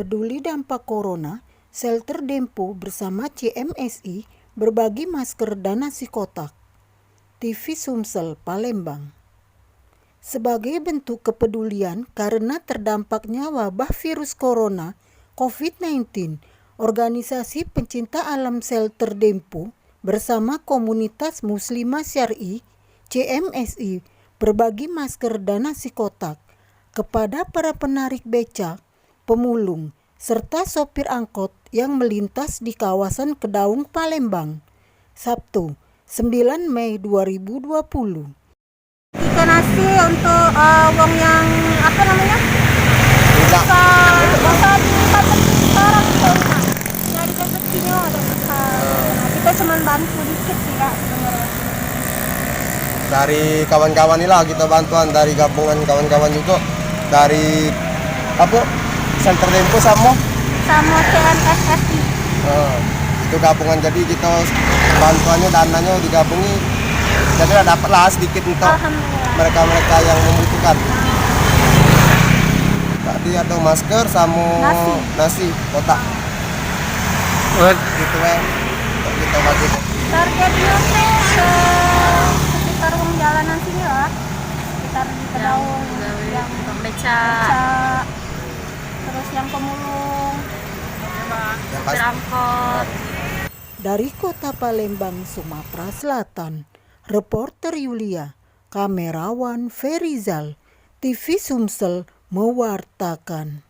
Peduli dampak corona, Shelter Dempo bersama CMSI berbagi masker dan nasi kotak. TV Sumsel, Palembang. Sebagai bentuk kepedulian karena terdampaknya wabah virus corona COVID-19, organisasi pencinta alam Shelter Dempo bersama komunitas Muslimah Syar'i CMSI berbagi masker dan nasi kotak kepada para penarik becak, pemulung, serta sopir angkot yang melintas di kawasan Kedaung, Palembang, Sabtu, 9 Mei 2020. Kita nasi untuk wong yang bisa dipakai sekarang tuh nyari rezekinya kita cuma bantu dikit sih Kak sebenarnya. Dari kawan-kawan inilah kita bantuan dari gabungan kawan-kawan juga dari Shelter Dempo sama CMSI. Itu gabungan, jadi kita bantuannya dananya digabungi, jadi dapatlah sedikit untuk mereka-mereka yang membutuhkan. Tadi ada masker sama nasi kotak. Gitu ya, untuk kita bagi. Targetnya tuh sekitar jalanan sini lah, sekitar di Kedaung yang becak, terus yang pemulung, sopir angkot. Dari kota Palembang, Sumatera Selatan, reporter Yulia, kamerawan Ferizal, TV Sumsel mewartakan.